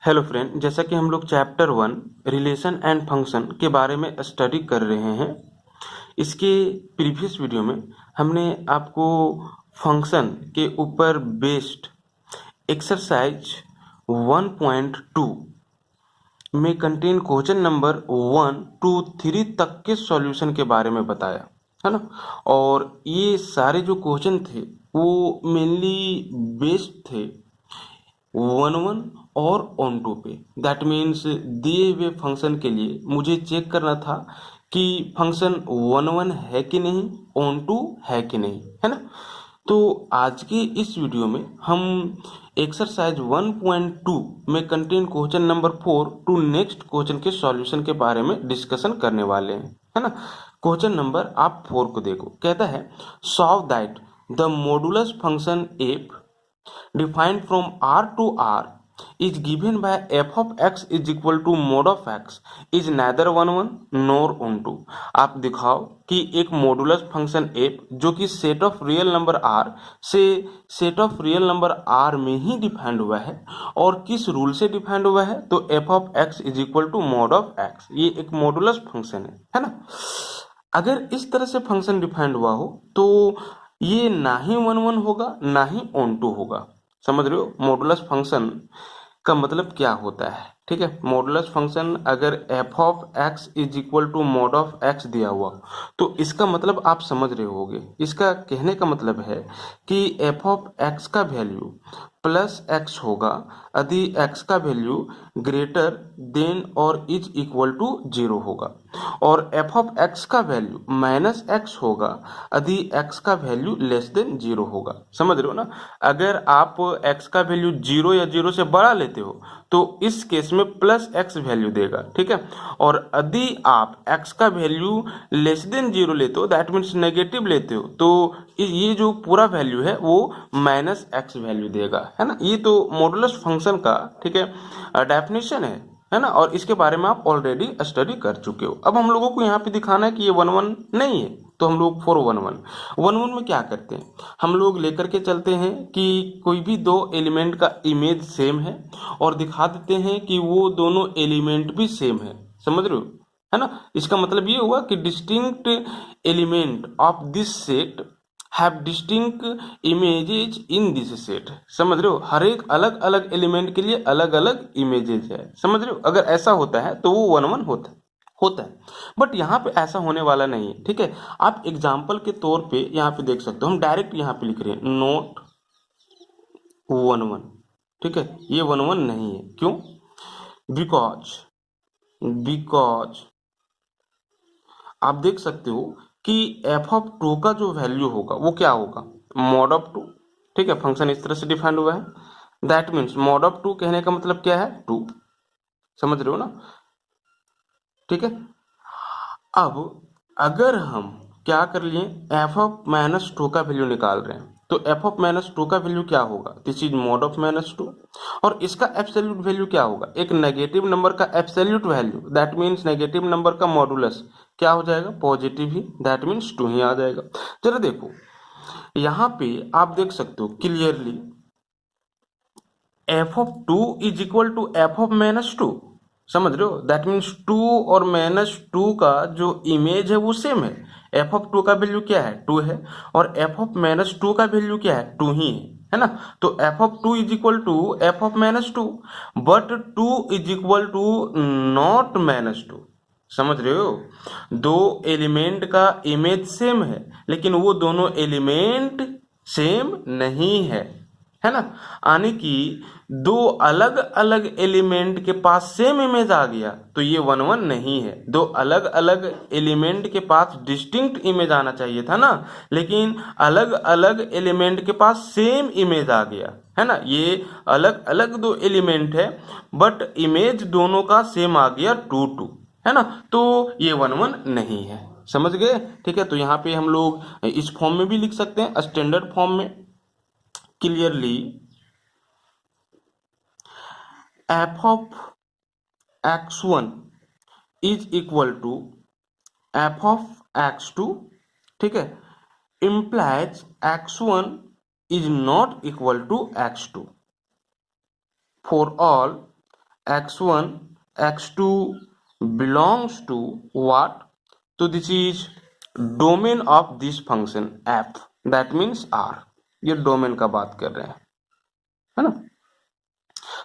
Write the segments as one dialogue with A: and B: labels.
A: Hello friend, जैसा कि हम लोग चैप्टर 1 रिलेशन एंड फंक्शन के बारे में स्टडी कर रहे हैं। इसके प्रीवियस वीडियो में हमने आपको फंक्शन के ऊपर बेस्ड एक्सरसाइज 1.2 में कंटेन क्वेश्चन नंबर 1 to 3 तक के सॉल्यूशन के बारे में बताया है ना। और ये सारे जो क्वेश्चन थे वो मेनली बेस्ड थे 1 1 और ऑन टू पे। दैट मीन्स दिए हुए फंक्शन के लिए मुझे चेक करना था कि फंक्शन 1 1 है कि नहीं, ऑन टू है कि नहीं, है ना। तो आज के इस वीडियो में हम एक्सरसाइज 1.2 में contain question number 4 to next question के सॉल्यूशन के बारे में डिस्कशन करने वाले हैं, है ना। क्वेश्चन नंबर आप 4 को देखो, कहता है solve that the modulus function F defined from R to R is given by f of x is equal to mod of x is neither 1 1 nor on 2। आप दिखाओ कि एक मॉडुलस फंक्शन f जो कि set of real number r से set of real number r में ही defined हुआ है और किस रूल से डिफाइंड हुआ है, तो f of x is equal to mod of x। ये एक मॉडुलस फंक्शन है ना। अगर इस तरह से फंक्शन डिफाइंड हुआ हो तो ये ना ही 1 1 होगा ना ही ऑन टू होगा। समझ रहे हो मॉडुलस फंक्शन का मतलब क्या होता है। ठीक है, मॉडुलस फंक्शन अगर f of x is equal to mod of x दिया हुआ तो इसका मतलब आप समझ रहे होगे। इसका कहने का मतलब है कि f ऑफ x का वैल्यू प्लस x होगा यदि x का वैल्यू ग्रेटर देन और इज इक्वल टू 0 होगा, और f ऑफ x का वैल्यू माइनस x होगा यदि x का वैल्यू लेस देन 0 होगा। समझ रहे हो ना। अगर आप x का वैल्यू 0 या 0 से बड़ा लेते हो तो इस केस में प्लस x वैल्यू देगा, ठीक है। और यदि आप x का वैल्यू लेस देन 0 लेते हो, दैट मीन्स नेगेटिव लेते हो, तो ये जो पूरा वैल्यू है वो माइनस x वैल्यू देगा, है ना। ये तो मॉडुलस फंक्शन का, ठीक है, डेफिनेशन है ना। और इसके बारे में आप ऑलरेडी स्टडी कर चुके हो। अब हम लोगों को यहाँ पे दिखाना है कि ये 1 1 नहीं है, तो हम लोग 4 1 1 में क्या करते हैं, हम लोग लेकर के चलते हैं कि कोई भी दो एलिमेंट का इमेज सेम है और दिखा देते हैं कि वो दोनों एलिमेंट भी सेम है। समझ रहे हो, है ना। इसका मतलब ये हुआ कि distinct element of this set have distinct images in this set. समझ रहे हो, हर एक अलग अलग एलिमेंट के लिए अलग अलग इमेजेज है। समझ रहे हो, अगर ऐसा होता है तो वो 1 1 होता है। बट यहाँ पे ऐसा होने वाला नहीं है, ठीक है। आप एग्जाम्पल के तौर पे यहाँ पे देख सकते हो, हम डायरेक्ट यहाँ पे लिख रहे हैं नोट 1 1, ठीक है। ये 1 1 नहीं है, क्यों? बिकॉज बिकॉज आप देख सकते हो कि एफ ऑफ 2 का जो वैल्यू होगा वो क्या होगा, मॉड ऑफ 2। ठीक है, फंक्शन इस तरह से डिफाइंड हुआ है। दैट मीन्स मॉड ऑफ 2 कहने का मतलब क्या है, 2। समझ रहे हो ना, ठीक है। अब अगर हम क्या कर लिए, एफ ऑफ माइनस 2 का वैल्यू निकाल रहे हैं, तो एफ ऑफ माइनस 2 का वैल्यू क्या होगा, this is mod of minus 2। और इसका एब्सोल्यूट वैल्यू क्या होगा, एक नेगेटिव नंबर का absolute value, that means negative number का मॉडुलस क्या हो जाएगा, पॉजिटिव ही, दैट मीन्स 2 ही आ जाएगा। जरा देखो यहाँ पे आप देख सकते हो clearly F of 2 is equal to F of minus 2। समझ रहे हो, दैट मीन्स 2 और माइनस 2 का जो इमेज है वो सेम है। एफ ऑफ 2 का वैल्यू क्या है, 2 है, और एफ ऑफ माइनस 2 का वैल्यू क्या है, 2 ही है ना। तो F of 2 is equal to F of minus 2, but 2 is equal to not minus 2। समझ रहे हो, दो एलिमेंट का इमेज सेम है लेकिन वो दोनों एलिमेंट सेम नहीं है ना। यानी कि दो अलग अलग एलिमेंट के पास सेम इमेज आ गया तो ये 1 1 नहीं है। दो अलग अलग एलिमेंट के पास डिस्टिंक्ट इमेज आना चाहिए था ना, लेकिन अलग अलग एलिमेंट के पास सेम इमेज आ गया, है ना। ये अलग अलग दो एलिमेंट है बट इमेज दोनों का सेम आ गया 2 2, है ना। तो ये 1 1 नहीं है। समझ गए, ठीक है। तो यहाँ पे हम लोग इस फॉर्म में भी लिख सकते हैं, स्टैंडर्ड फॉर्म में clearly F of x1 is equal to F of x2, ठीक है, implies x1 is not equal to x2 for all x1 x2 belongs to what? तो this is domain of this function f, that means r। ये डोमेन का बात कर रहे हैं, है ना।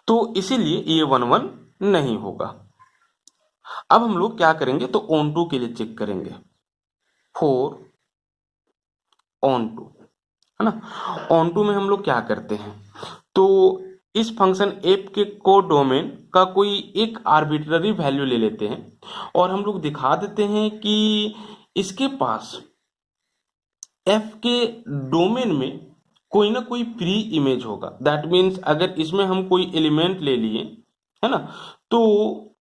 A: तो इसीलिए ये 1 1 नहीं होगा। अब हम लोग क्या करेंगे, तो ऑन टू के लिए चेक करेंगे। 4 ऑन टू, है ना। ऑन टू में हम लोग क्या करते हैं, तो इस फंक्शन f के को डोमेन का कोई एक आर्बिट्ररी वैल्यू ले लेते हैं और हम लोग दिखा देते हैं कि इसके पास f के डोमेन में कोई ना कोई प्री इमेज होगा। दैट मीन्स अगर इसमें हम कोई एलिमेंट ले लिए, है ना, तो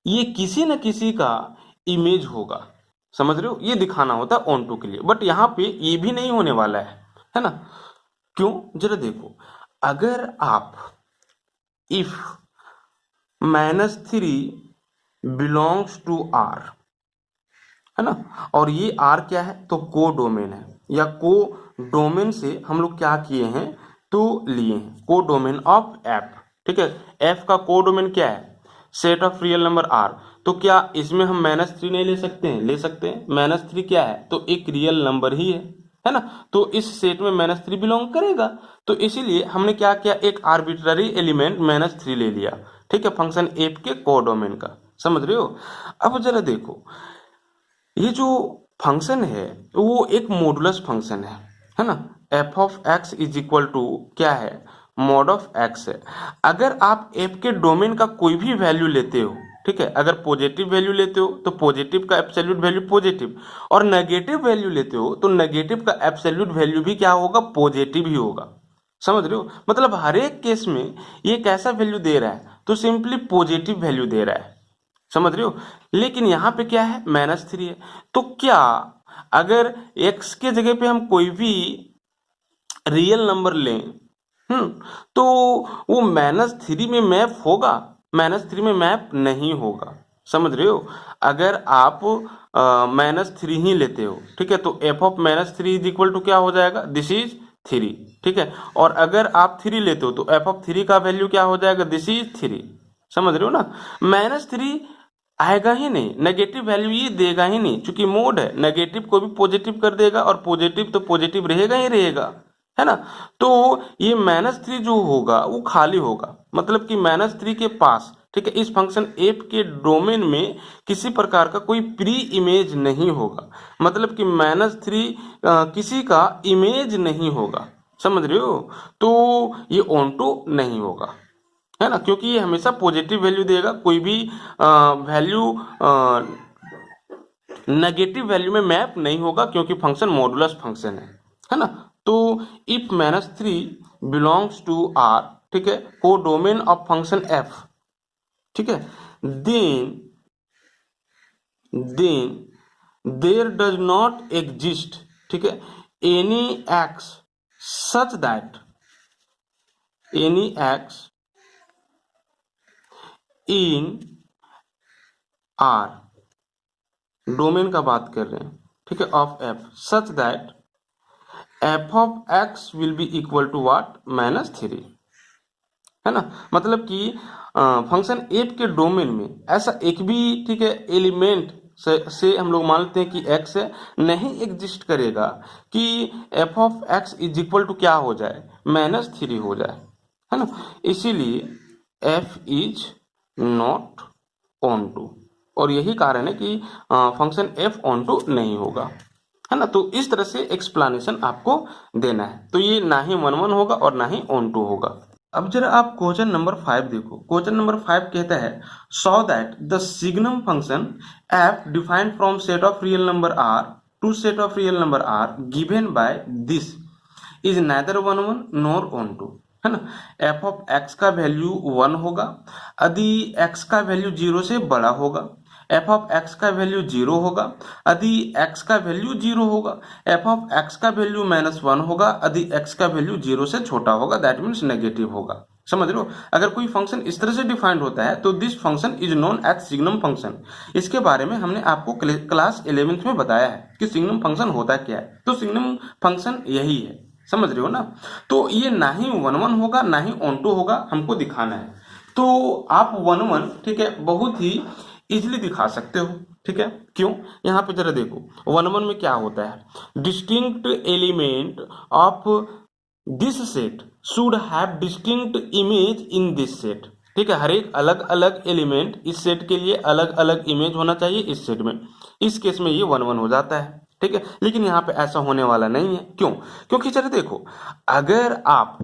A: ये किसी न किसी का इमेज होगा। समझ रहे हो, ये दिखाना होता है ऑन टू के लिए। बट यहाँ पे ये भी नहीं होने वाला है ना। क्यों, जरा देखो, अगर आप इफ -3 बिलोंग्स टू r, है ना, और ये r क्या है, तो को डोमेन है, या को डोमेन से हम लोग क्या किए हैं, तो लिए हैं को डोमेन ऑफ f। ठीक है, f का को डोमेन क्या है, set of real number r। तो क्या इसमें हम -3 नहीं ले सकते हैं? ले सकते हैं। -3 क्या है, तो एक रियल नंबर ही है ना। तो इस सेट में -3 बिलोंग करेगा। तो इसीलिए हमने क्या किया, एक आर्बिट्ररी एलिमेंट -3 ले लिया। ठीक है, फंक्शन f के को डोमेन का। समझ रहे हो। अब जरा देखो, ये जो फंक्शन है वो एक मॉडुलस फंक्शन है ना। f of x is equal to क्या है, मॉड ऑफ x है। अगर आप f के डोमेन का कोई भी वैल्यू लेते हो, ठीक है, अगर पॉजिटिव वैल्यू लेते हो तो पॉजिटिव का एब्सोल्यूट वैल्यू पॉजिटिव, और नेगेटिव वैल्यू लेते हो तो नेगेटिव का एब्सोल्यूट वैल्यू भी क्या होगा, पॉजिटिव ही होगा। समझ रहे हो, मतलब हर एक केस में ये कैसा वैल्यू दे रहा है, तो सिंपली पॉजिटिव वैल्यू दे रहा है। समझ रहे हो। लेकिन यहाँ पे क्या है, -3 है। तो क्या अगर x के जगह पे हम कोई भी रियल नंबर लें, तो वो -3 में मैप होगा, -3 में मैप नहीं होगा। समझ रहे हो। अगर आप -3 ही लेते हो, ठीक है, तो f of -3 is equal to क्या हो जाएगा, दिस इज 3। ठीक है, और अगर आप 3 लेते हो तो f ऑफ 3 का वैल्यू क्या हो जाएगा, दिस इज 3। समझ रहे हो ना। -3 आएगा ही नहीं, नेगेटिव वैल्यू ये देगा ही नहीं, क्योंकि मोड है, नेगेटिव को भी पॉजिटिव कर देगा और पॉजिटिव तो पॉजिटिव रहेगा ही रहेगा, है ना। तो ये -3 जो होगा वो खाली होगा, मतलब कि -3 के पास, ठीक है, इस फंक्शन f के डोमेन में किसी प्रकार का कोई प्री इमेज नहीं होगा, मतलब कि -3 किसी का इमेज नहीं होगा। समझ रहे हो। तो ये ऑन टू नहीं होगा, है ना, क्योंकि ये हमेशा पॉजिटिव वैल्यू देगा। कोई भी वैल्यू नेगेटिव वैल्यू में मैप नहीं होगा, क्योंकि फंक्शन मॉडुलस फंक्शन है ना। तो इफ -3 बिलोंग्स टू r, ठीक है, को डोमेन ऑफ फंक्शन f, ठीक है, then there does not exist, ठीक है, any x such that any x in r, domain का बात कर रहे हैं, ठीक है, of f such that f of x will be equal to what, -3, है ना। मतलब कि फंक्शन f के डोमेन में ऐसा एक भी, ठीक है, एलिमेंट से हम लोग मानते हैं कि x है, नहीं एग्जिस्ट करेगा कि f of x is equal to क्या हो जाए, -3 हो जाए, है ना। इसीलिए f is not onto, और यही कारण है कि फंक्शन f ऑन टू नहीं होगा, है ना। तो इस तरह से एक्सप्लेनेशन आपको देना है। तो ये ना ही 1 1 होगा और ना ही ऑन टू होगा। अब जरा आप क्वेश्चन नंबर 5 देखो। क्वेश्चन नंबर 5 कहता है, so that the signum function f defined from set of real number r to set of real number r given by this is neither 1 1 nor onto, है ना। f of x का value 1 होगा यदि x का value 0 से बड़ा होगा, f of x का वैल्यू 0 होगा यदि x का वैल्यू 0 होगा, f ऑफ x का वैल्यू -1 होगा यदि x का वैल्यू 0 से छोटा होगा, दैट मीन्स नेगेटिव होगा। समझ रहे हो। अगर कोई फंक्शन इस तरह से डिफाइंड होता है तो this function is known as signum function. इसके बारे में हमने आपको क्लास 11th में बताया है कि सिग्नम फंक्शन होता क्या है। तो सिग्नम फंक्शन यही है। समझ रहे हो ना। तो ये ना ही 1 1 होगा ना ही ऑन टू होगा, हमको दिखाना है। तो आप 1 1 ठीक है बहुत ही इजीली दिखा सकते हो। ठीक है, क्यों? यहाँ पे जरा देखो 1 1 में क्या होता है, distinct element of this set should have distinct image in this set. ठीक है, हर एक अलग अलग एलिमेंट इस सेट के लिए अलग अलग इमेज होना चाहिए इस सेट में। इस केस में ये 1 1 हो जाता है। ठीक है, लेकिन यहाँ पे ऐसा होने वाला नहीं है। क्यों? क्योंकि जरा देखो, अगर आप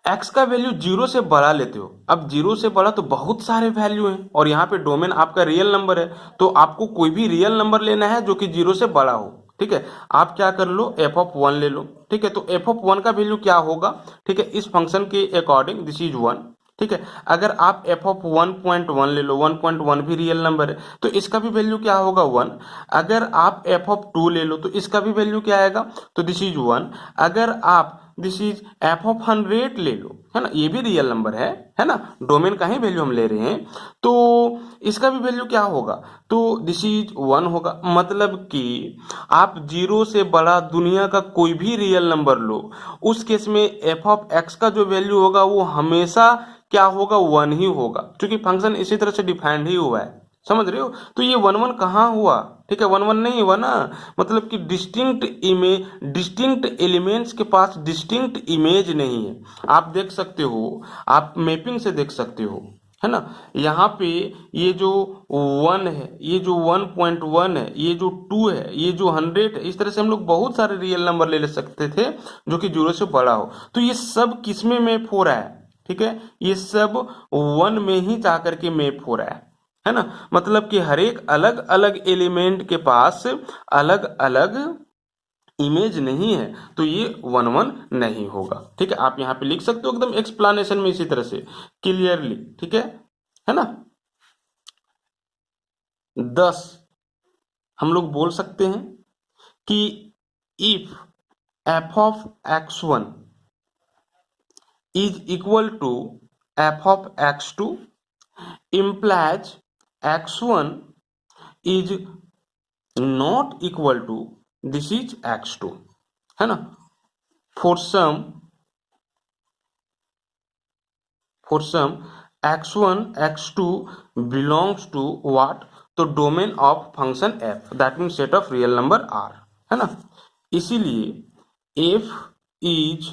A: x का वैल्यू 0 से बड़ा लेते हो, अब 0 से बड़ा तो बहुत सारे वैल्यू हैं और यहाँ पे डोमेन आपका रियल नंबर है, तो आपको कोई भी रियल नंबर लेना है जो कि 0 से बड़ा हो। ठीक है, आप क्या कर लो, f(1) ले लो। ठीक है, तो f(1) का वैल्यू क्या होगा? ठीक है, इस फंक्शन के अकॉर्डिंग दिस इज 1। ठीक है, अगर आप f(1.1) ले लो, 1.1 भी रियल नंबर है, तो इसका भी वैल्यू क्या होगा? 1। अगर आप f(2) ले लो तो इसका भी वैल्यू क्या आएगा? तो दिस इज 1। अगर आप दिस इज f(100) ले लो, है ना, ये भी रियल नंबर है ना, डोमेन का ही वैल्यू हम ले रहे हैं, तो इसका भी वैल्यू क्या होगा? तो दिस इज 1 होगा। मतलब कि आप 0 से बड़ा दुनिया का कोई भी रियल नंबर लो, उस केस में f(x) का जो वैल्यू होगा वो हमेशा क्या होगा? 1 ही होगा, क्योंकि फंक्शन इसी तरह से डिफाइंड ही हुआ है। समझ रहे हो? तो ये 1 1 कहाँ हुआ? ठीक है, 1 1 नहीं हुआ ना, मतलब कि डिस्टिंक्ट एलिमेंट्स के पास डिस्टिंक्ट इमेज नहीं है। आप देख सकते हो, आप मैपिंग से देख सकते हो, है ना, यहाँ पे ये जो 1 है, ये जो 1.1 है, ये जो 2 है, ये जो 100 है, इस तरह से हम लोग बहुत सारे रियल नंबर ले सकते थे जो कि 0 से बड़ा हो। तो ये सब किस में मैप हो रहा है? ठीक है, ये सब 1 में ही जाकर के मैप हो रहा है ना, मतलब कि हर एक अलग अलग एलिमेंट के पास अलग अलग इमेज नहीं है, तो ये 1 1 नहीं होगा। ठीक है, आप यहाँ पे लिख सकते हो एकदम एक्सप्लेनेशन में इसी तरह से क्लियरली। ठीक है ना। 10 हम लोग बोल सकते हैं कि if f(x1) is equal to f(x2) implies x1 is not equal to this is x2, है ना। for some x1 x2 belongs to what? तो domain of function f, that mean set of real number r, है ना। इसीलिए f is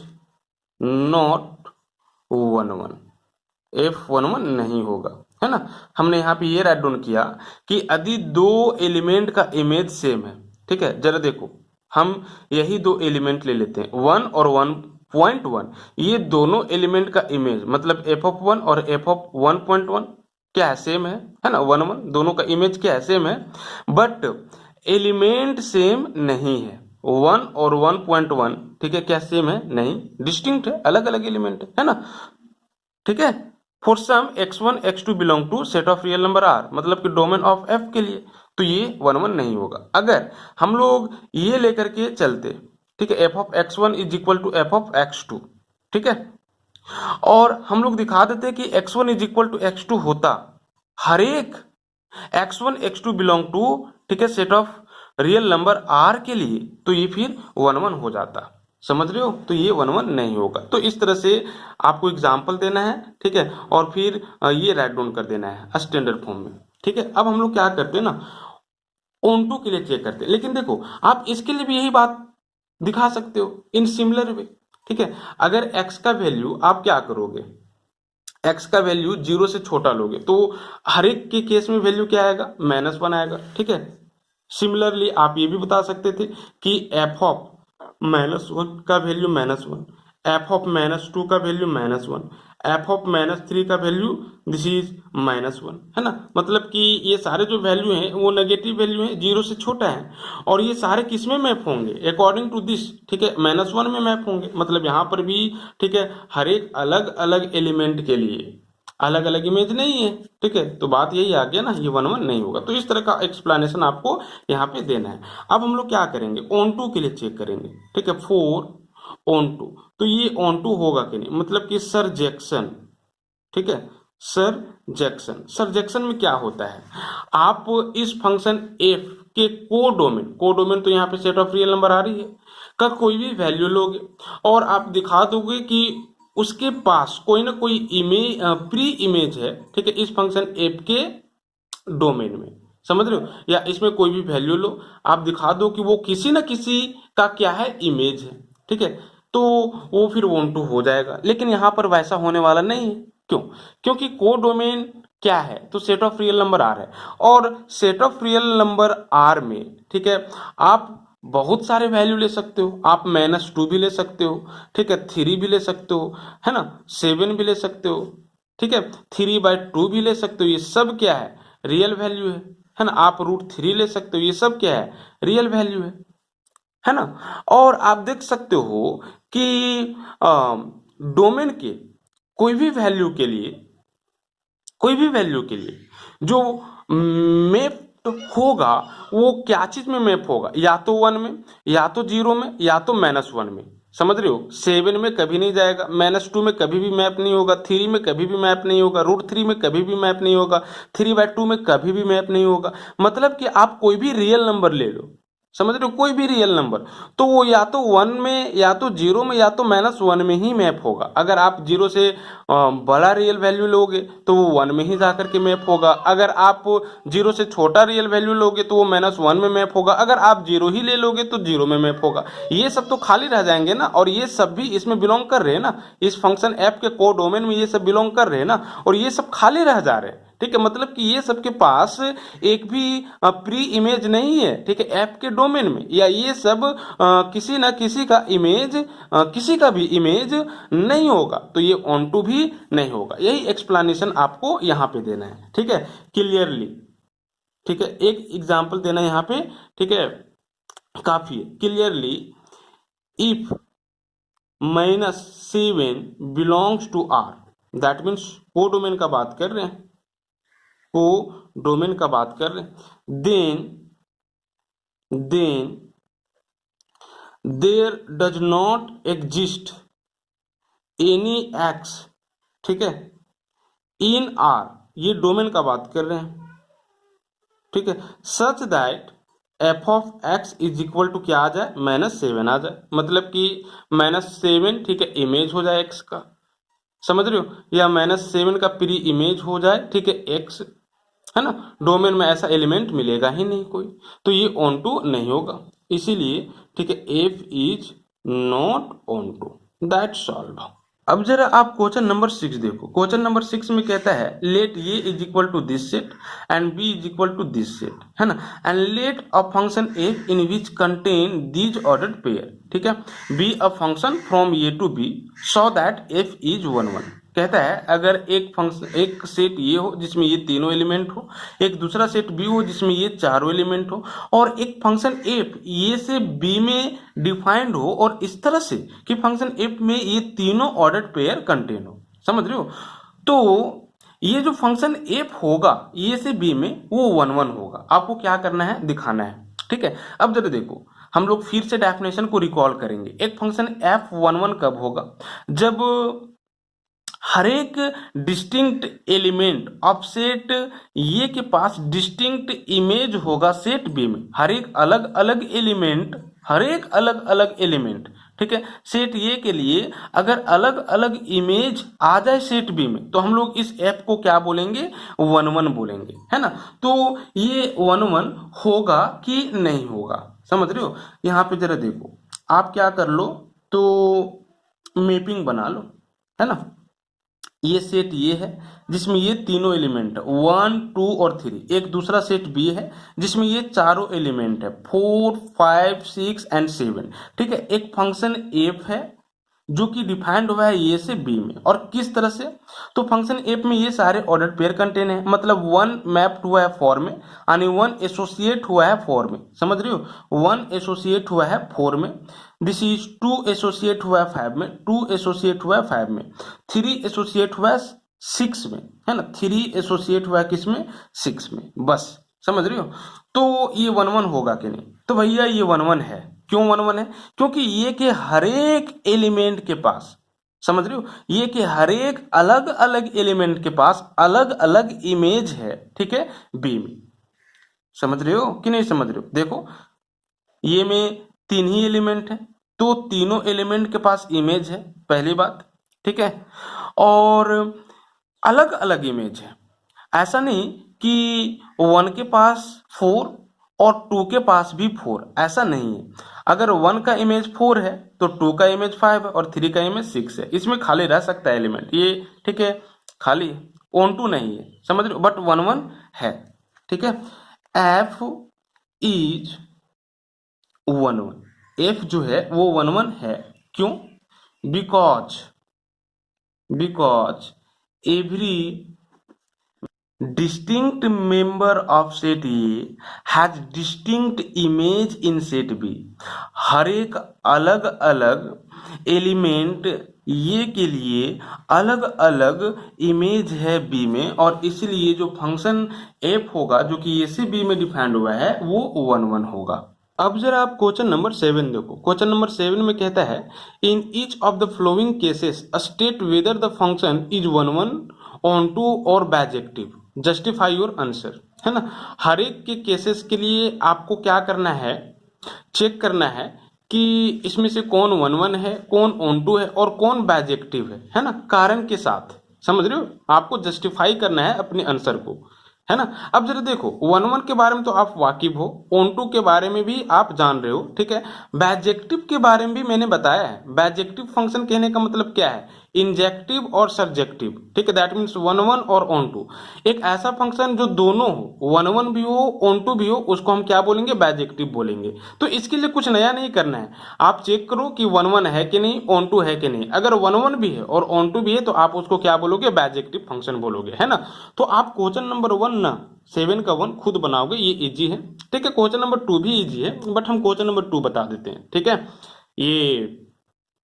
A: not 1 1, f(1 1) नहीं होगा, है ना। हमने यहाँ पे ये राइट डाउन किया कि यदि दो एलिमेंट का इमेज सेम है, ठीक है, जरा देखो हम यही दो एलिमेंट ले लेते हैं 1 और 1.1, ये दोनों एलिमेंट का इमेज मतलब f(1) और f(1.1) क्या है? सेम है ना, 1 1 दोनों का इमेज क्या है? सेम है, बट एलिमेंट सेम नहीं है। 1 और 1.1 ठीक है, क्या सेम है? नहीं, डिस्टिंक्ट है, अलग अलग एलिमेंट है ना। ठीक है, for some x1 x2 belong to set of real number r, मतलब कि डोमेन ऑफ f के लिए, तो ये 1 1 नहीं होगा। अगर हम लोग ये लेकर के चलते, ठीक है, f(x1) is equal to f(x2), ठीक है, और हम लोग दिखा देते कि x1 is equal to x2 होता हर एक x1 x2 बिलोंग टू, ठीक है, set of real number r के लिए, तो ये फिर 1 1 हो जाता। समझ रहे हो? तो ये 1 1 नहीं होगा। तो इस तरह से आपको एग्जाम्पल देना है, ठीक है, और फिर ये राइट डाउन कर देना है स्टैंडर्ड फॉर्म में। ठीक है, अब हम लोग क्या करते हैं ना, ऑन टू के लिए चेक करते हैं, लेकिन देखो आप इसके लिए भी यही बात दिखा सकते हो इन सिमिलर वे। ठीक है, अगर x का वैल्यू आप क्या करोगे, x का वैल्यू 0 से छोटा लोगे तो हर एक के केस में वैल्यू क्या आएगा? -1 आएगा। ठीक है, सिमिलरली आप ये भी बता सकते थे कि f(-1) का वैल्यू -1, f(-2) का वैल्यू -1, f(-3) का वैल्यू दिस इज -1, है ना। मतलब कि ये सारे जो वैल्यू हैं वो नेगेटिव वैल्यू हैं, 0 से छोटा है, और ये सारे किस में मैप होंगे? अकॉर्डिंग टू दिस, ठीक है, -1 में मैप होंगे। मतलब यहाँ पर भी, ठीक है, हर एक अलग अलग एलिमेंट के लिए अलग अलग इमेज नहीं है। ठीक है, तो बात यही आ गया ना, ये 1 1 नहीं होगा। तो इस तरह का एक्सप्लेनेशन आपको यहाँ पे देना है। अब हम लोग क्या करेंगे, ऑन टू के लिए चेक करेंगे। ठीक है, 4 ऑन टू, तो ये ऑन टू होगा कि नहीं, मतलब कि सरजेक्शन। ठीक है, सरजेक्शन में क्या होता है, आप इस फंक्शन f के कोडोमेन तो यहाँ पे सेट ऑफ रियल नंबर आ रही है का कोई भी वैल्यू लोगे और आप दिखा दोगे कि उसके पास कोई ना कोई इमेज, प्री इमेज है, ठीक है, इस फंक्शन एफ के डोमेन में, समझ रहे हो, या इसमें कोई भी वैल्यू लो, आप दिखा दो कि वो किसी ना किसी का क्या है, इमेज है, ठीक है, तो वो फिर वन टू हो जाएगा। लेकिन यहाँ पर वैसा होने वाला नहीं है। क्यों? क्योंकि को डोमेन क्या है, तो set of real number R है, और set of real number R में, ठीक है, आप बहुत सारे वैल्यू ले सकते हो, आप -2 भी ले सकते हो, ठीक है, 3 भी ले सकते हो, है ना, 7 भी ले सकते हो, ठीक है, 3/2 भी ले सकते हो, ये सब क्या है, रियल वैल्यू है ना, आप √3 ले सकते हो, ये सब क्या है, रियल वैल्यू है ना। और आप देख सकते हो कि डोमेन के कोई भी वैल्यू के लिए, कोई भी वैल्यू के लिए जो मैप होगा, वो क्या चीज में मैप होगा, या तो 1 में, या तो 0 में, या तो -1 में, समझ रहे हो। 7 में कभी नहीं जाएगा, -2 में कभी भी मैप नहीं होगा, 3 में कभी भी मैप नहीं होगा, √3 में कभी भी मैप नहीं होगा, 3/2 में कभी भी मैप नहीं होगा। मतलब कि आप कोई भी रियल नंबर ले लो, समझ रहे हो, कोई भी रियल नंबर, तो वो या तो 1 में, या तो 0 में, या तो -1 में ही मैप होगा। अगर आप 0 से बड़ा रियल वैल्यू लोगे तो वो 1 में ही जाकर के मैप होगा। अगर आप 0 से छोटा रियल वैल्यू लोगे तो वो -1 में मैप होगा। अगर आप 0 ही ले लोगे तो 0 में मैप होगा। ये सब तो खाली रह जाएंगे ना, और ये सब भी इसमें बिलोंग कर रहे हैं ना, इस फंक्शन ऐप के को डोमेन में ये सब बिलोंग कर रहे हैं ना, और ये सब खाली रह जा रहे हैं, ठीक है। मतलब कि ये सबके पास एक भी प्री इमेज नहीं है, ठीक है, ऐप के डोमेन में, या ये सब किसी ना किसी का इमेज, किसी का भी इमेज नहीं होगा, तो ये ऑन टू भी नहीं होगा। यही एक्सप्लेनेशन आपको यहाँ पे देना है, ठीक है, क्लियरली, ठीक है। एक एग्जांपल देना यहाँ पे, ठीक है, काफी है। Clearly if -7 belongs to R, that means को डोमेन का बात कर रहे हैं, को डोमेन का बात कर रहे हैं, then there does not exist any x, ठीक है, इन आर, ये डोमेन का बात कर रहे हैं, ठीक है, such that f of x is equal to क्या आ जाए, -7 आ जाए। मतलब कि -7, ठीक है, इमेज हो जाए एक्स का, समझ रहे हो, या -7 का प्री इमेज हो जाए, ठीक है, एक्स, है ना। डोमेन में ऐसा एलिमेंट मिलेगा ही नहीं कोई, तो ये ऑन टू नहीं होगा, इसीलिए, ठीक है, f is not onto, that solve. अब जरा आप क्वेश्चन नंबर 6 देखो। क्वेश्चन नंबर 6 में कहता है let A is equal to this set and B is equal to this set, है ना, and let a function f in which contain these ordered pair, ठीक है, B a function from A to B so that f is 1 1। कहता है अगर एक function, एक set ये हो जिसमें ये तीनों एलिमेंट हो, एक दूसरा सेट बी हो जिसमें ये चारों एलिमेंट हो, और एक फंक्शन एफ ये से बी में डिफाइंड हो, और इस तरह से कि फंक्शन एफ में ये तीनों ऑर्डर्ड पेयर कंटेन हो, समझ रहे हो। तो ये जो फंक्शन एफ होगा ये से बी में, वो 1 1 होगा। आपको क्या करना है, दिखाना है, ठीक है। अब जरा देखो, हम लोग फिर से डेफिनेशन को रिकॉल करेंगे। एक फंक्शन एफ 1 1 कब होगा, जब हर एक डिस्टिंक्ट एलिमेंट ऑफ सेट ये के पास डिस्टिंक्ट इमेज होगा सेट बी में। हर एक अलग अलग एलिमेंट, हर एक अलग अलग एलिमेंट, ठीक है, सेट ये के लिए अगर अलग अलग इमेज आ जाए सेट बी में, तो हम लोग इस एफ को क्या बोलेंगे, 1 1 बोलेंगे, है ना। तो ये 1 1 होगा कि नहीं होगा, समझ रहे हो। यहाँ पे जरा देखो, आप क्या कर लो, तो मैपिंग बना लो, है ना। ये सेट ये है जिसमें ये तीनों एलिमेंट है 1 2 और 3। एक दूसरा सेट बी है जिसमें ये चारों एलिमेंट है 4 5 6 एंड 7, ठीक है। एक फंक्शन एफ है जो कि डिफाइंड हुआ है ए से बी में, और किस तरह से, तो फंक्शन एफ में ये सारे ऑर्डर पेयर कंटेन है, मतलब 1 मैप्ड हुआ है 4 में, यानी 1 एसोसिएट हुआ है 4 में, समझ रहे हो, 1 एसोसिएट हुआ है 4 में, दिस इज 2 एसोसिएट हुआ है 5 में, 2 एसोसिएट हुआ है 5 में, 3 एसोसिएट हुआ है 6 में, है ना, 3 एसोसिएट हुआ है किसमें, 6 में, बस, समझ रहे हो। तो ये 1 1 होगा कि नहीं, तो भैया ये 1 1 है। क्यों 1 1 है, क्योंकि ये के हर एक एलिमेंट के पास, समझ रहे हो, ये के हर एक अलग अलग एलिमेंट के पास अलग अलग इमेज है, ठीक है, बी में, समझ रहे हो कि नहीं समझ रहे हो। देखो ये में 3 ही एलिमेंट है, तो तीनों एलिमेंट के पास इमेज है, पहली बात, ठीक है। और अलग अलग इमेज है, ऐसा नहीं कि 1 के पास 4 और 2 के पास भी 4, ऐसा नहीं है। अगर 1 का इमेज 4 है तो 2 का इमेज 5 है और 3 का इमेज 6 है। इसमें खाली रह सकता है एलिमेंट ये, ठीक है, खाली ऑन टू नहीं है, समझ रहे हो, बट 1 1 है, ठीक है। एफ इज 1 1, एफ जो है वो 1 1 है, क्यों? Because every distinct member of set A has distinct image in set B। हर एक अलग अलग एलिमेंट ये के लिए अलग अलग इमेज है बी में, और इसलिए जो फंक्शन एफ होगा जो कि ए से बी में डिफाइंड हुआ है वो 1 1 होगा। अब जरा आप क्वेश्चन नंबर 7 देखो। क्वेश्चन नंबर 7 में कहता है in each of the following cases state whether the function is 1 1 onto और बाइजेक्टिव, जस्टिफाई योर आंसर, है ना। हर एक के केसेस के लिए आपको क्या करना है, चेक करना है कि इसमें से कौन 1 1 है, कौन ऑन टू है और कौन बाइजेक्टिव है ना, कारण के साथ, समझ रहे हो। आपको जस्टिफाई करना है अपने आंसर को, है ना। अब जरा देखो 1 1 के बारे में तो आप वाकिफ हो, ऑन टू के बारे में भी आप जान रहे हो, ठीक है। बाइजेक्टिव के बारे में भी मैंने बताया है। बाइजेक्टिव फंक्शन कहने का मतलब क्या है, इंजेक्टिव और सर्जेक्टिव, ठीक है। दैट मीन्स 1 1 और ऑन टू। एक ऐसा फंक्शन जो दोनों हो, 1 1 भी हो ऑन टू भी हो, उसको हम क्या बोलेंगे, बाइजेक्टिव बोलेंगे। तो इसके लिए कुछ नया नहीं करना है, आप चेक करो कि 1 1 है कि नहीं, ऑन टू है कि नहीं। अगर 1 1 भी है और ऑन टू भी है तो आप उसको क्या बोलोगे, बाइजेक्टिव फंक्शन बोलोगे, है ना। तो आप क्वेश्चन नंबर 1 ना 7 का 1 खुद बनाओगे, ये इजी है, ठीक है। क्वेश्चन नंबर 2 भी इजी है, बट हम क्वेश्चन नंबर 2 बता देते हैं, ठीक है। ये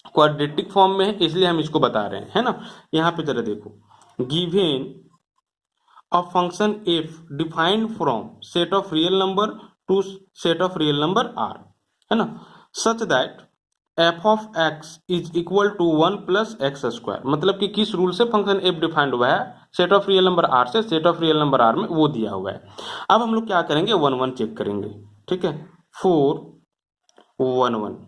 A: क्वाड्रेटिक फॉर्म में है इसलिए हम इसको बता रहे हैं, है ना। यहाँ पे जरा देखो, given a function f defined from set of real number to set of real number R, है ना, such that f of x is equal to 1 plus x square. मतलब कि किस रूल से फंक्शन एफ डिफाइंड हुआ है, set of real number R से, set of real number R में वो दिया हुआ है। अब हम लोग क्या करेंगे, 1 1 चेक करेंगे, ठीक है। 4 1 1,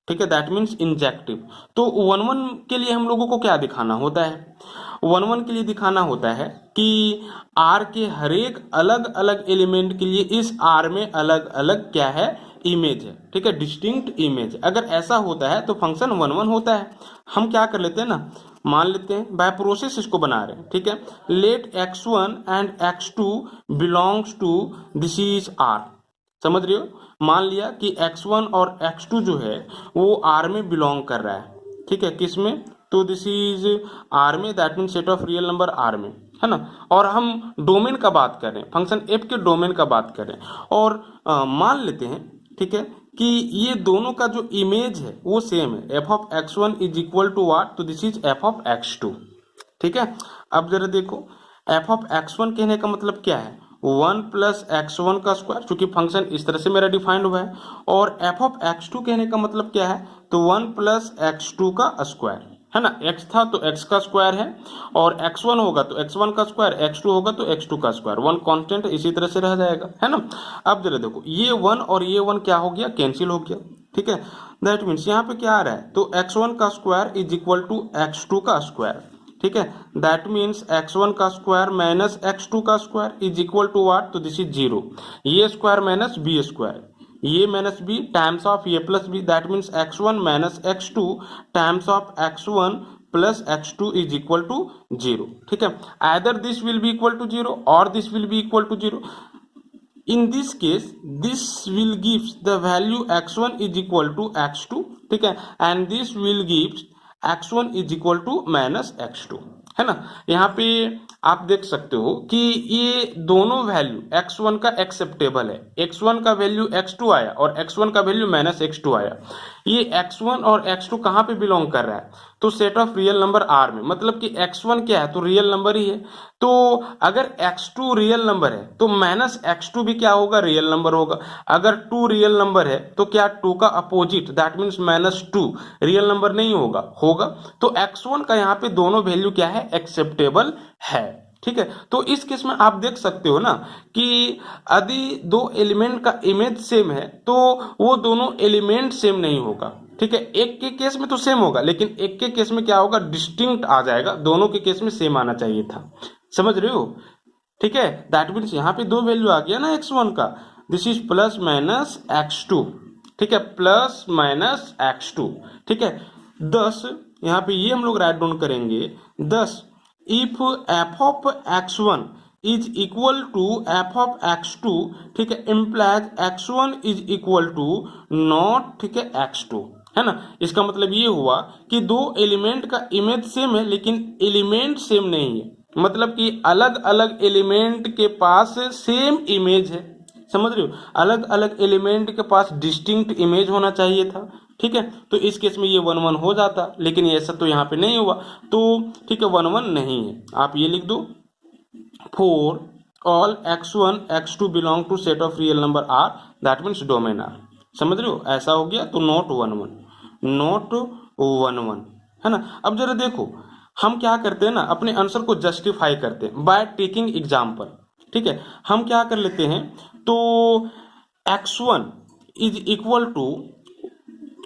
A: ठीक है, दैट मीन्स इंजेक्टिव। तो 1 1 के लिए हम लोगों को क्या दिखाना होता है, 1 1 के लिए दिखाना होता है कि आर के हर एक अलग अलग एलिमेंट के लिए इस आर में अलग अलग क्या है, इमेज है, ठीक है, डिस्टिंक्ट इमेज। अगर ऐसा होता है तो फंक्शन 1 1 होता है। हम क्या कर लेते हैं ना, मान लेते हैं बाय प्रोसेस इसको बना रहे हैं, ठीक है। Let x1 and x2 belongs to this is R, समझ रहे हो। मान लिया कि x1 और x2 जो है वो आर में बिलोंग कर रहा है, ठीक है, किस में, तो दिस इज आर में, that mean set of real number R में, है ना। और हम डोमेन का बात कर रहे हैं, फंक्शन एफ के डोमेन का बात कर रहे हैं। और मान लेते हैं, ठीक है, कि ये दोनों का जो इमेज है वो सेम है, F of x1 is equal to what, तो this is F of x2, ठीक है। अब जरा देखो, एफ ऑफ x1 कहने का मतलब क्या है, 1 प्लस x1 का स्क्वायर, चूंकि फंक्शन इस तरह से मेरा डिफाइंड हुआ है। और एफ ऑफ x2 कहने का मतलब क्या है, तो 1 प्लस x2 का स्क्वायर, है ना। x था तो x का स्क्वायर है, और x1 होगा तो x1 का स्क्वायर, x2 होगा तो x2 का स्क्वायर, 1 कांस्टेंट इसी तरह से रह जाएगा, है ना। अब जरा देखो, ये 1 और ये 1 क्या हो गया, कैंसिल हो गया, ठीक है। दैट मीन्स यहाँ पे क्या आ रहा है, तो x1 का square is equal to x2 का स्क्वायर, ठीक है। दैट मीन्स x1 का स्क्वायर माइनस x2 का square is equal to what, तो दिस इज 0। ये स्क्वायर माइनस बी स्क्वायर, ये माइनस बी टाइम्स ऑफ ये plus B, that means x1 minus x2 times of x1 plus x2 is equal to 0, ठीक है। Either this will be equal to 0 और this will be equal to 0। In this case, this will gives the value x1 is equal to x2, ठीक है, and this will gives x1 is equal to minus x2, है ना। यहाँ पे आप देख सकते हो कि ये दोनों वैल्यू x1 का एक्सेप्टेबल है, x1 का वैल्यू x2 आया और x1 का वैल्यू माइनस x2 आया। ये x1 और x2 कहाँ पे बिलोंग कर रहा है, तो set of real number R में। मतलब कि x1 क्या है, तो रियल नंबर ही है। तो अगर x2 रियल नंबर है तो माइनस x2 भी क्या होगा, रियल नंबर होगा। अगर 2 रियल नंबर है तो क्या 2 का opposite, that means minus 2 real number नहीं होगा, होगा। तो x1 का यहाँ पे दोनों वैल्यू क्या है, एक्सेप्टेबल है, ठीक है। तो इस केस में आप देख सकते हो ना कि यदि दो एलिमेंट का इमेज सेम है तो वो दोनों एलिमेंट सेम नहीं होगा, ठीक है, एक के केस में तो सेम होगा, लेकिन एक के केस में क्या होगा, डिस्टिंक्ट आ जाएगा, दोनों के केस में सेम आना चाहिए था। समझ रहे हो? ठीक है, दैट मीन्स यहाँ पे दो वैल्यू आ गया ना x1 का, this is plus minus x2। ठीक है, प्लस माइनस x2। ठीक है, 10 यहाँ पे ये हम लोग राइट डाउन करेंगे, 10 if f of x1 is equal to f of x2, ठीक है, implies x1 is equal to not, ठीक है, x2, है ना। इसका मतलब ये हुआ कि दो एलिमेंट का इमेज सेम है लेकिन एलिमेंट सेम नहीं है, मतलब कि अलग अलग एलिमेंट के पास सेम इमेज है। समझ रहे हो? अलग अलग एलिमेंट के पास डिस्टिंक्ट इमेज होना चाहिए था। ठीक है, तो इस केस में ये 1 1 हो जाता, लेकिन ऐसा तो यहाँ पे नहीं हुआ, तो ठीक है 1 1 नहीं है। आप ये लिख दो, for all x1 x2 belong to set of real number R, that means domain R। समझ रहे हो? ऐसा हो गया, तो नॉट 1 1, नॉट 1 1, है ना। अब जरा देखो, हम क्या करते हैं ना, अपने आंसर को जस्टिफाई करते हैं बाय टेकिंग एग्जाम्पल। ठीक है, हम क्या कर लेते हैं, तो x1 इज इक्वल टू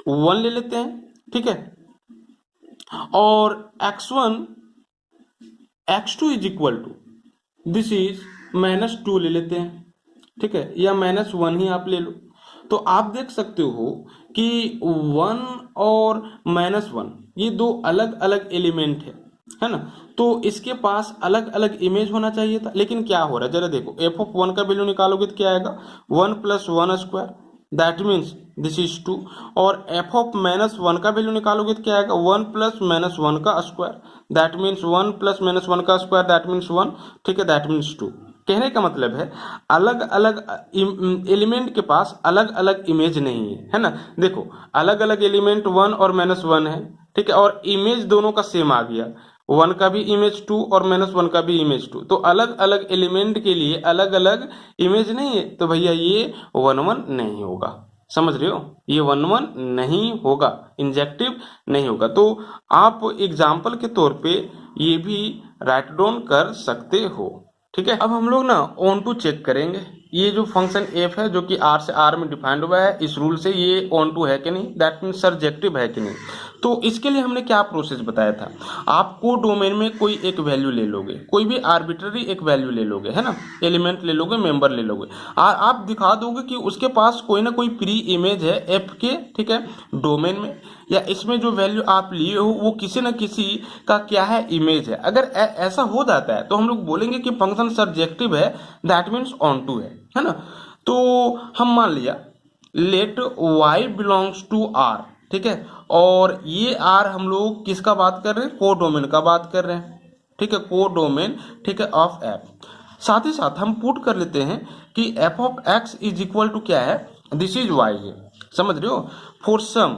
A: 1 ले लेते हैं। ठीक है, और x1 x2 is equal to this is -2 ले लेते हैं। ठीक है, या -1 ही आप ले लो। तो आप देख सकते हो कि 1 और -1 ये दो अलग अलग एलिमेंट है ना, तो इसके पास अलग अलग इमेज होना चाहिए था, लेकिन क्या हो रहा है जरा देखो, f ऑफ 1 का वैल्यू निकालोगे तो क्या आएगा, 1 + 1 square, that means this is 2, और f ऑफ -1 का वैल्यू निकालोगे तो क्या आएगा, 1 + -1 का स्क्वायर, दैट मीन्स 1 + -1 का स्क्वायर, दैट मीन्स 1। ठीक है, दैट मीन्स 2। कहने का मतलब है अलग अलग एलिमेंट के पास अलग अलग इमेज नहीं है ना। देखो, अलग अलग एलिमेंट 1 और -1 है, ठीक है, और इमेज दोनों का सेम आ गया, 1 का भी इमेज 2 और -1 का भी इमेज 2, तो अलग अलग एलिमेंट के लिए अलग अलग इमेज नहीं है, तो भैया ये 1 1 नहीं होगा। समझ रहे हो? ये 1 1 नहीं होगा, इंजेक्टिव नहीं होगा। तो आप एग्जाम्पल के तौर पे ये भी राइट डाउन कर सकते हो। ठीक है, अब हम लोग ना ऑन टू चेक करेंगे, ये जो फंक्शन f है जो कि r से r में डिफाइंड हुआ है, इस रूल से ये ऑन टू है कि नहीं, दैट मीन्स सर्जेक्टिव है कि नहीं। तो इसके लिए हमने क्या प्रोसेस बताया था, आप को डोमेन में कोई एक वैल्यू ले लोगे, कोई भी आर्बिट्ररी एक वैल्यू ले लोगे, है ना, एलिमेंट ले लोगे, मेंबर ले लोगे, और आप दिखा दोगे कि उसके पास कोई ना कोई प्री इमेज है f के, ठीक है, डोमेन में, या इसमें जो वैल्यू आप लिए हो वो किसी न किसी का क्या है, इमेज है। अगर ऐसा हो जाता है तो हम लोग बोलेंगे कि फंक्शन सर्जेक्टिव है, दैट मीन्स ऑन टू है ना। तो हम मान लिया let y belongs to r, ठीक है, और ये r हम लोग किसका बात कर रहे हैं, को डोमेन का बात कर रहे हैं। ठीक है, को डोमेन, ठीक है, ऑफ f। साथ ही साथ हम पुट कर लेते हैं कि f of x is equal to क्या है, दिस इज y है। समझ रहे हो? For some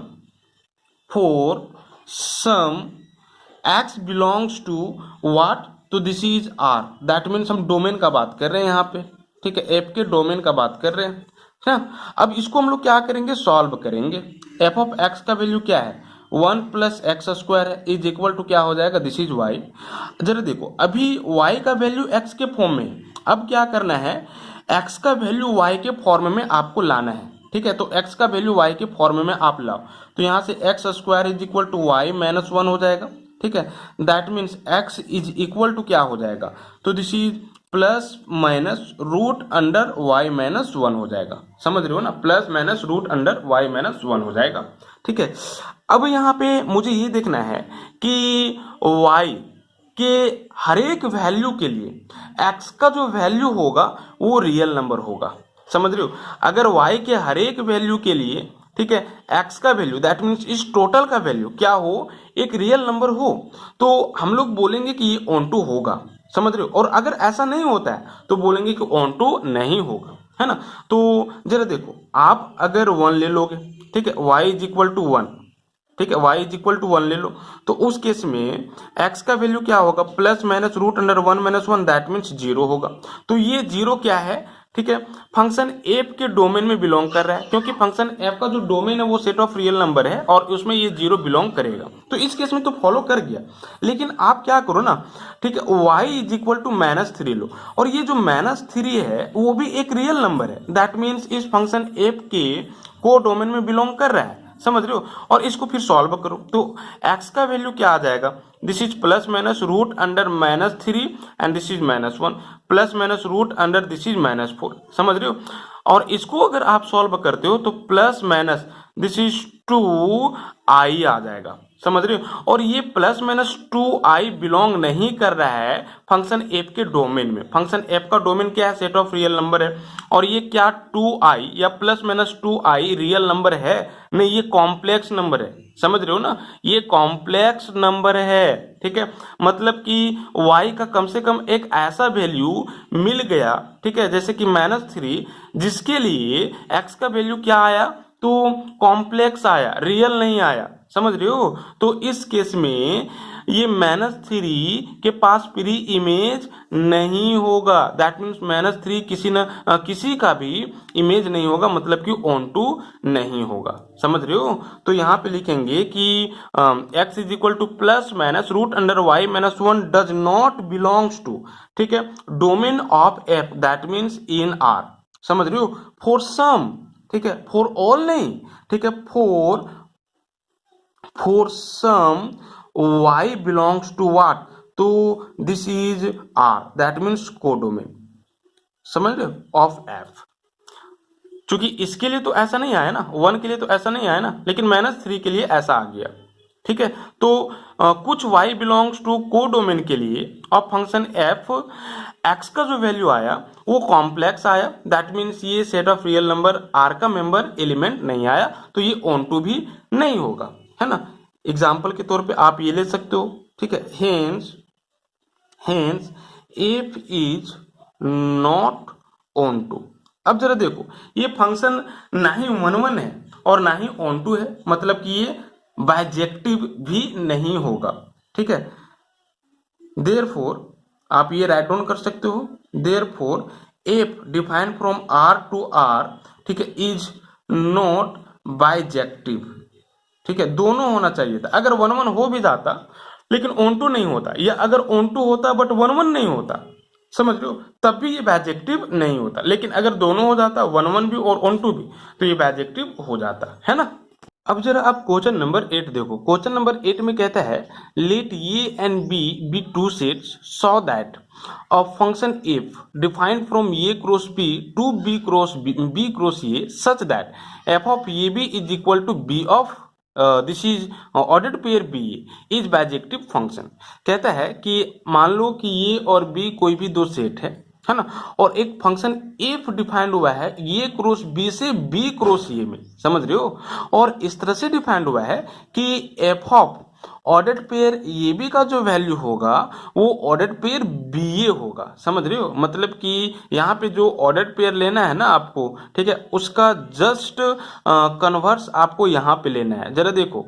A: x belongs to what, तो this is r, that means हम डोमेन का बात कर रहे हैं यहाँ पे। ठीक है, f के डोमेन का बात कर रहे हैं, है ना। अब इसको हम लोग क्या करेंगे, सॉल्व करेंगे। f ऑफ x का वैल्यू क्या है, 1 + x² है, इज इक्वल टू क्या हो जाएगा, दिस इज y। जरा देखो, अभी y का वैल्यू x के फॉर्म में है, अब क्या करना है, x का वैल्यू y के फॉर्म में आपको लाना है। ठीक है, तो x का वैल्यू y के फॉर्म में आप लाओ, तो यहाँ से x² is equal to y - 1 हो जाएगा। ठीक है, that means x is equal to क्या हो जाएगा, तो दिस इज +- √y - 1 हो जाएगा। समझ रहे हो ना, +- √y - 1 हो जाएगा। ठीक है, अब यहाँ पे मुझे ये देखना है कि y के हर एक वैल्यू के लिए x का जो वैल्यू होगा वो रियल नंबर होगा। समझ रहे हो? अगर y के हर एक वैल्यू के लिए, ठीक है, x का वैल्यू, दैट मीन्स इस टोटल का वैल्यू क्या हो, एक रियल नंबर हो, तो हम लोग बोलेंगे कि ये ऑन टू होगा। समझ रहे हो? और अगर ऐसा नहीं होता है तो बोलेंगे कि ऑन टू नहीं होगा, है ना। तो जरा देखो, आप अगर 1 ले लोगे, ठीक है, y इज इक्वल टू 1, ठीक है, y इज इक्वल टू 1 ले लो, तो उस केस में x का वैल्यू क्या होगा, +- √1 - 1, दैट मीन्स 0 होगा। तो ये 0 क्या है, ठीक है, फंक्शन f के डोमेन में बिलोंग कर रहा है, क्योंकि फंक्शन f का जो डोमेन है वो सेट ऑफ रियल नंबर है और उसमें ये 0 बिलोंग करेगा। तो इस केस में तो फॉलो कर गया, लेकिन आप क्या करो ना, ठीक है, y इज इक्वल टू -3 लो, और ये जो -3 है वो भी एक रियल नंबर है, दैट मीन्स इस फंक्शन f के को डोमेन में बिलोंग कर रहा है। समझ रहे हो। और इसको फिर सॉल्व करो तो x का वैल्यू क्या आ जाएगा, this is plus minus root under -3 and this is -1 plus minus root under this is -4, समझ रहे हो। और इसको अगर आप सॉल्व करते हो तो plus minus this is 2i आ जाएगा, समझ रहे हो। और ये प्लस माइनस 2i बिलोंग नहीं कर रहा है फंक्शन f के डोमेन में। फंक्शन f का डोमेन क्या है, सेट ऑफ रियल नंबर है। और ये क्या 2i या plus minus 2i real number है नहीं, ये कॉम्प्लेक्स नंबर है, समझ रहे हो ना, ये कॉम्प्लेक्स नंबर है, ठीक है। मतलब कि y का कम से कम एक ऐसा वैल्यू मिल गया, ठीक है, जैसे कि -3, जिसके लिए x का वैल्यू क्या आया, तो कॉम्प्लेक्स आया, रियल नहीं आया, समझ रहे हो। तो इस केस में ये -3 के पास प्री इमेज नहीं होगा, दैट मीन्स -3 किसी का भी इमेज नहीं होगा, मतलब कि ऑन टू नहीं होगा, समझ रहे हो। तो यहाँ पे लिखेंगे कि x is equal to plus minus root under y minus 1 does not belongs to, ठीक है, domain of f, that means in R, समझ रहे हो। फॉर सम, ठीक है, फॉर ऑल नहीं, ठीक है, for some y belongs to what, तो this is R, that means codomain, समझ रहे हो, ऑफ f। क्योंकि इसके लिए तो ऐसा नहीं आया ना, 1 के लिए तो ऐसा नहीं आया ना, लेकिन -3 के लिए ऐसा आ गया, ठीक है। तो कुछ y बिलोंग्स टू कोडोमेन के लिए ऑफ फंक्शन f, x का जो वैल्यू आया वो कॉम्प्लेक्स आया, दैट मीन्स ये set of real number R का मेंबर एलिमेंट नहीं आया, तो ये ऑन टू भी नहीं होगा, है ना। एग्जाम्पल के तौर पे आप ये ले सकते हो, ठीक है, hence f is not onto. अब जरा देखो, ये फंक्शन ना ही 1 है और ना ही ऑन टू है, मतलब कि ये बाइजेक्टिव भी नहीं होगा, ठीक है। देयरफॉर आप ये राइट डाउन कर सकते हो, therefore f define from R to R, ठीक है, इज नॉट बाइजेक्टिव, ठीक है, दोनों होना चाहिए था। अगर 1 हो भी जाता लेकिन ऑन टू नहीं होता, या अगर ऑन टू होता बट 1 नहीं होता, समझ लो, तब भी ये बाइजेक्टिव नहीं होता। लेकिन अगर दोनों हो जाता, 1 भी और ऑन टू भी, तो ये बाइजेक्टिव हो जाता है ना। अब जरा आप क्वेश्चन नंबर 8 देखो। क्वेश्चन नंबर 8 में कहता है let A and B be two sets so that a function f defined from A cross B to B cross A such that f of A B is equal to B of this is ordered pair B is bijective function. कहता है कि मान लो कि ए और B कोई भी दो set है ना, और एक फंक्शन एफ डिफाइंड हुआ है ए क्रॉस बी से बी क्रॉस ए में, समझ रहे हो। और इस तरह से डिफाइंड हुआ है कि f of ordered pair A B का जो वैल्यू होगा वो ऑर्डर्ड पेयर बी ए होगा, समझ रहे हो। मतलब कि यहाँ पे जो ऑर्डर्ड पेयर लेना है ना आपको, ठीक है, उसका जस्ट कन्वर्स आपको यहाँ पे लेना है। जरा देखो,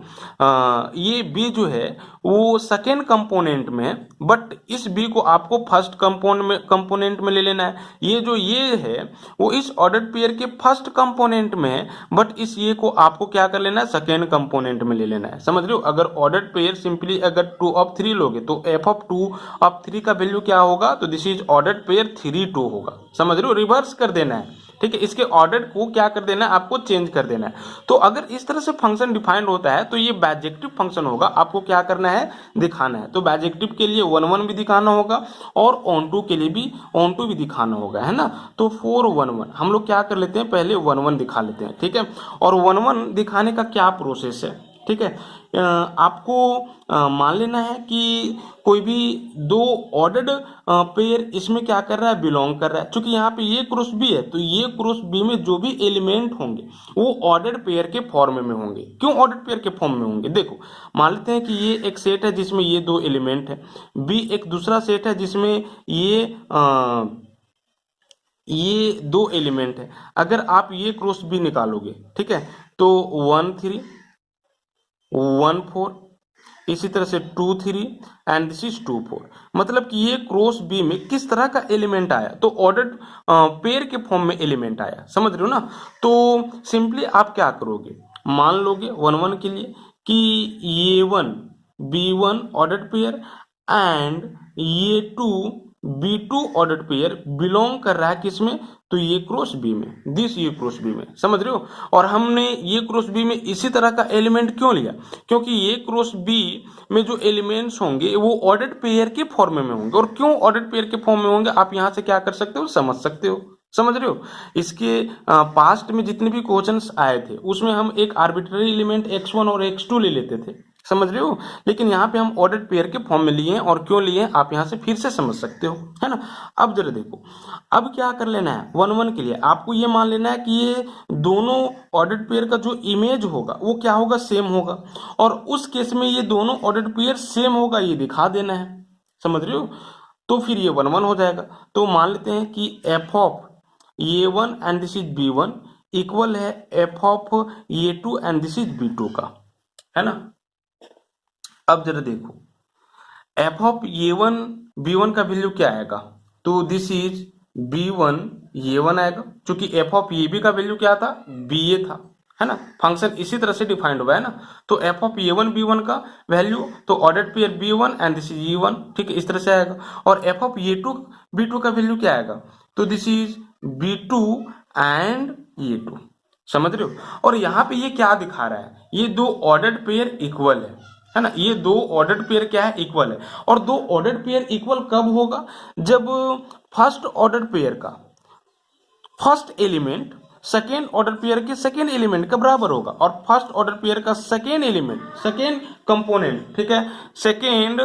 A: ये बी जो है वो सेकेंड कंपोनेंट में है, बट इस बी को आपको फर्स्ट कंपोनेंट में ले लेना है। ये जो ये है वो इस ऑर्डर्ड पेयर के फर्स्ट कंपोनेंट में है, बट इस ये को आपको क्या कर लेना है, सेकेंड कंपोनेंट में ले लेना है, समझ रहे हो। अगर ऑर्डर्ड पेयर सिंपली अगर 2 ऑफ 3 लोगे तो एफ ऑफ 2 ऑफ 3 का वैल्यू क्या होगा, तो दिस इज ऑर्डर्ड पेयर 3 2 होगा, समझ रहे हो। रिवर्स कर देना है, ठीक है, इसके ऑर्डर को क्या कर देना है, आपको चेंज कर देना है। तो अगर इस तरह से फंक्शन डिफाइंड होता है तो ये बाइजेक्टिव फंक्शन होगा, आपको क्या करना है, दिखाना है। तो बाइजेक्टिव के लिए 1 भी दिखाना होगा और ऑन टू के लिए भी ऑन टू भी दिखाना होगा, है ना। तो 4 1 1 हम लोग क्या कर लेते हैं, पहले 1 1 दिखा लेते हैं, ठीक है। और 1 1 दिखाने का क्या प्रोसेस है, ठीक है, आपको मान लेना है कि कोई भी दो ऑर्डर्ड पेयर इसमें क्या कर रहा है, बिलोंग कर रहा है। क्योंकि यहाँ पे ये क्रॉस बी है तो ये क्रॉस बी में जो भी एलिमेंट होंगे वो ऑर्डर्ड पेयर के फॉर्म में होंगे। क्यों ऑर्डर्ड पेयर के फॉर्म में होंगे, देखो मान लेते हैं कि ये एक सेट है जिसमें ये दो एलिमेंट है, बी एक दूसरा सेट है जिसमें ये दो एलिमेंट है। अगर आप ये क्रॉस बी निकालोगे, ठीक है, तो 1 3 1 4, इसी तरह से 2 3 एंड दिस इज 2 4। मतलब कि ये क्रॉस बी में किस तरह का एलिमेंट आया, तो ऑर्डर्ड पेयर के फॉर्म में एलिमेंट आया, समझ रहे हो ना। तो सिंपली आप क्या करोगे, मान लोगे 1 1 के लिए कि ये 1 B1 ऑर्डर्ड पेयर एंड ये 2 B2 ऑर्डर्ड पेयर बिलोंग कर रहा है किसमें, तो ये क्रॉस बी में, दिस ये क्रॉस बी में, समझ रहे हो। और हमने ये क्रॉस बी में इसी तरह का एलिमेंट क्यों लिया, क्योंकि ये क्रॉस बी में जो एलिमेंट्स होंगे वो ऑर्डर्ड पेयर के फॉर्म में होंगे। और क्यों ऑर्डर्ड पेयर के फॉर्म में होंगे, आप यहां से क्या कर सकते हो, समझ सकते हो, समझ रहे हो। इसके पास्ट में जितने भी क्वेश्चंस आए थे उसमें हम एक आर्बिट्ररी एलिमेंट x1 और x2 ले लेते थे, समझ रहे हो। लेकिन यहाँ पे हम ऑर्डर्ड पेयर के फॉर्म में लिए हैं, और क्यों लिए हैं आप यहाँ से फिर से समझ सकते हो, है ना। अब जरा देखो, अब क्या कर लेना है, 1 1 के लिए आपको ये मान लेना है कि ये दोनों ऑर्डर्ड पेयर का जो इमेज होगा वो क्या होगा, सेम होगा। और उस केस में ये दोनों ऑर्डर्ड पेयर सेम होगा ये दिखा देना है, समझ रहे हो। तो फिर ये 1 1 हो जाएगा। तो मान लेते हैं कि f of A1 and this is B1 equal है F of A2 and this is B2 का, है ना। अब जरा देखो, एफ ऑफ A1 B1 का वैल्यू क्या आएगा, तो दिस इज B1 A1 आएगा, क्योंकि एफ ऑफ AB का वैल्यू क्या था, BA था, है ना। फंक्शन इसी तरह से डिफाइंड हुआ है ना। तो एफ ऑफ A1 B1 का वैल्यू, तो ordered pair B1 and this is E1, ठीक है, इस तरह से आएगा। और एफ ऑफ A2 B2 का वैल्यू क्या आएगा, तो this is B2 and A2, समझ रहे हो। और यहाँ पे ये क्या दिखा रहा है, ये दो ऑर्डर्ड पेयर इक्वल है ना। ये दो ऑर्डर्ड पेयर क्या है, इक्वल है। और दो ऑर्डर्ड पेयर इक्वल कब होगा, जब फर्स्ट ऑर्डर पेयर का first element second order pair के सेकेंड एलिमेंट का बराबर होगा, और फर्स्ट ऑर्डर पेयर का सेकेंड एलिमेंट, सेकेंड कंपोनेंट, ठीक है, सेकेंड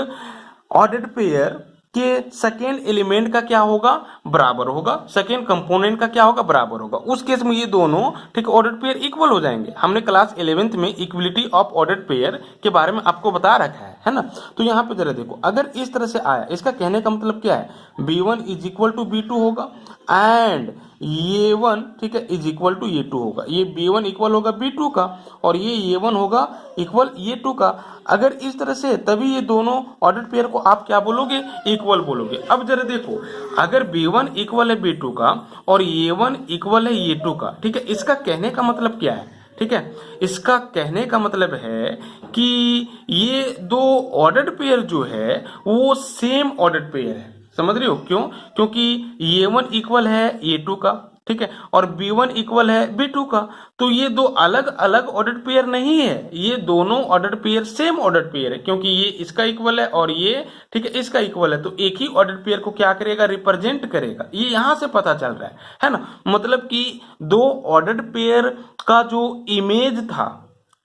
A: ऑर्डर पेयर के सेकेंड एलिमेंट का क्या होगा, बराबर होगा, सेकेंड कंपोनेंट का क्या होगा, बराबर होगा। उस केस में ये दोनों, ठीक, ऑर्डर्ड पेयर इक्वल हो जाएंगे। हमने क्लास 11th में इक्वलिटी ऑफ ऑर्डर्ड पेयर के बारे में आपको बता रखा है ना। तो यहाँ पे जरा देखो, अगर इस तरह से आया, इसका कहने का मतलब क्या है, B1 is equal to B2 होगा एंड A1, ठीक है, इज इक्वल टू A2 होगा। ये B1 इक्वल होगा B2 का और ये A1 होगा इक्वल A2 का। अगर इस तरह से, तभी ये दोनों ऑर्डर्ड पेयर को आप क्या बोलोगे, इक्वल बोलोगे। अब जरा देखो, अगर B1 इक्वल है B2 का और A1 इक्वल है A2 का, ठीक है, इसका कहने का मतलब क्या है, ठीक है, इसका कहने का मतलब है कि ये दो ऑर्डर्ड पेयर जो है वो सेम ऑर्डर्ड पेयर है, समझ रहे हो। क्यों, क्योंकि A1 इक्वल है A2 का, ठीक है, और B1 इक्वल है B2 का। तो ये दो अलग अलग ऑर्डर्ड पेयर नहीं है, ये दोनों ordered pair same ordered pair है, क्योंकि ये इसका इक्वल है और ये, ठीक है, इसका इक्वल है। तो एक ही ऑर्डर्ड पेयर को क्या करेगा, रिप्रेजेंट करेगा। ये यहां से पता चल रहा है ना। मतलब कि दो ऑर्डर्ड पेयर का जो इमेज था,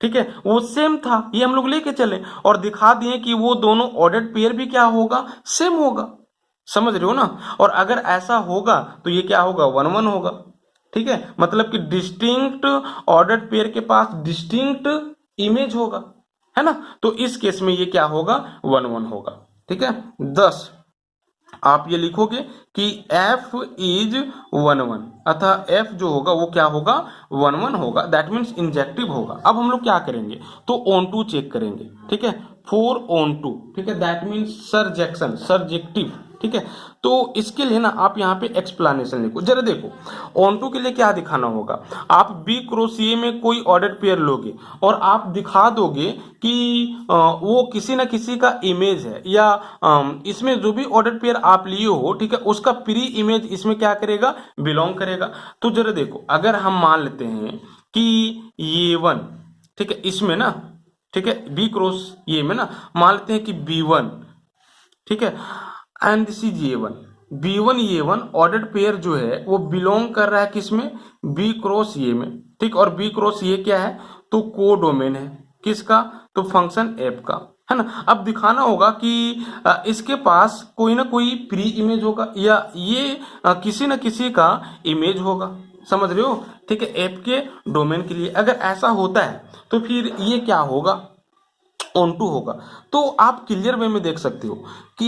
A: ठीक है, वो सेम था, ये हम लोग लेके चले और दिखा दिए कि वो दोनों ऑर्डर्ड पेयर भी क्या होगा, सेम होगा, समझ रहे हो ना। और अगर ऐसा होगा तो ये क्या होगा, 1 1 होगा, ठीक है। मतलब कि डिस्टिंक्ट ऑर्डर्ड पेयर के पास डिस्टिंक्ट इमेज होगा, है ना। तो इस केस में ये क्या होगा, 1 1 होगा, ठीक है। 10 आप ये लिखोगे कि f इज 1 1, अतः f जो होगा वो क्या होगा, 1 1 होगा, दैट मीन्स इंजेक्टिव होगा। अब हम लोग क्या करेंगे, तो ऑन टू चेक करेंगे, ठीक है, 4 on 2, ठीक है, दैट मीन्स सरजेक्शन, सरजेक्टिव, ठीक है। तो इसके लिए ना आप यहाँ पे एक्सप्लेनेशन लिखो। जरा देखो, ऑन टू के लिए क्या दिखाना होगा, आप B क्रॉस A में कोई ऑर्डर्ड पेयर लोगे और आप दिखा दोगे कि वो किसी ना किसी का इमेज है, या इसमें जो भी ऑर्डर्ड पेयर आप लिए हो, ठीक है, उसका प्री इमेज इसमें क्या करेगा, बिलोंग करेगा। तो जरा देखो, अगर हम मान लेते हैं कि A1, ठीक है, इसमें ना, ठीक है, B क्रॉस A में ना मान लेते हैं कि B1, ठीक है, and this is A1, B1 A1 ordered pair जो है वो बिलोंग कर रहा है किसमें, B क्रॉस A में, ठीक। और B क्रॉस A क्या है, तो कोडोमेन है किसका, तो फंक्शन f का, है ना। अब दिखाना होगा कि इसके पास कोई ना कोई प्री इमेज होगा, या ये किसी न किसी का इमेज होगा, समझ रहे हो, ठीक है, f के डोमेन के लिए। अगर ऐसा होता है तो फिर ये क्या होगा, ऑन टू होगा। तो आप क्लियर वे में देख सकते हो कि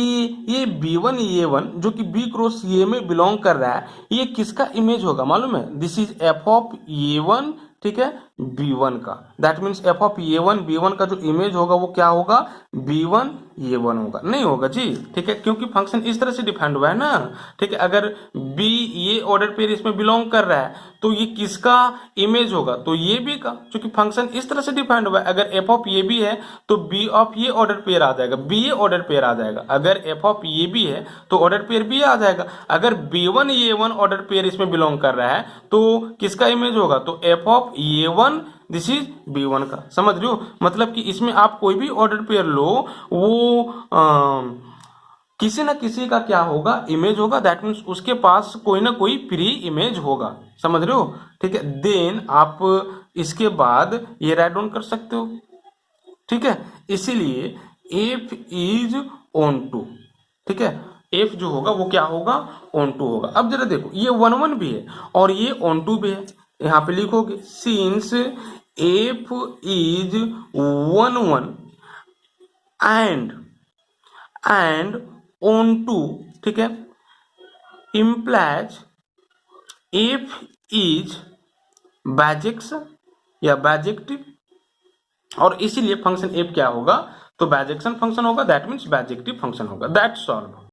A: ये B1 A1 जो कि B क्रॉस A में बिलोंग कर रहा है, ये किसका इमेज होगा मालूम है, this is f of A1, ठीक है, b1 का। That means F of a1 b1 का जो इमेज होगा वो क्या होगा, b1 a1 होगा, नहीं होगा जी, ठीक है, क्योंकि फंक्शन इस तरह से डिफाइंड हुआ है ना, ठीक है। अगर b ये ऑर्डर पेयर इसमें बिलोंग कर रहा है तो ये किसका इमेज होगा, तो ये b का, क्योंकि फंक्शन इस तरह से डिफाइंड हुआ है। अगर एफ ऑफ ये b है तो b ऑफ ये ऑर्डर पेयर आ जाएगा, b ये ऑर्डर पेयर आ जाएगा। अगर एफ ऑफ ये b है तो ऑर्डर पेयर b आ जाएगा। अगर b1 a1 ऑर्डर पेयर इसमें बिलोंग कर रहा है तो किसका इमेज होगा, तो F of a1 this is b1 का। समझ रहे हो, मतलब कि इसमें आप कोई भी ऑर्डर पेयर लो वो किसी ना किसी का क्या होगा, इमेज होगा। दैट मीन्स उसके पास कोई ना कोई प्री इमेज होगा, समझ रहे हो, ठीक है। देन आप इसके बाद ये राइट डाउन कर सकते हो, ठीक है। इसीलिए एफ इज ऑन टू, ठीक है, एफ जो होगा वो क्या होगा, ऑन टू होगा। अब जरा देखो ये 1 1 भी है और ये ऑन टू भी है, यहाँ पे लिखोगे since f is 1 1 and onto, ठीक है, इम्प्लाइज एफ इज बाइजेक्शन या बाइजेक्टिव, और इसीलिए फंक्शन एफ क्या होगा, तो बाइजेक्शन फंक्शन होगा, दैट मीन्स बाइजेक्टिव फंक्शन होगा। That solve.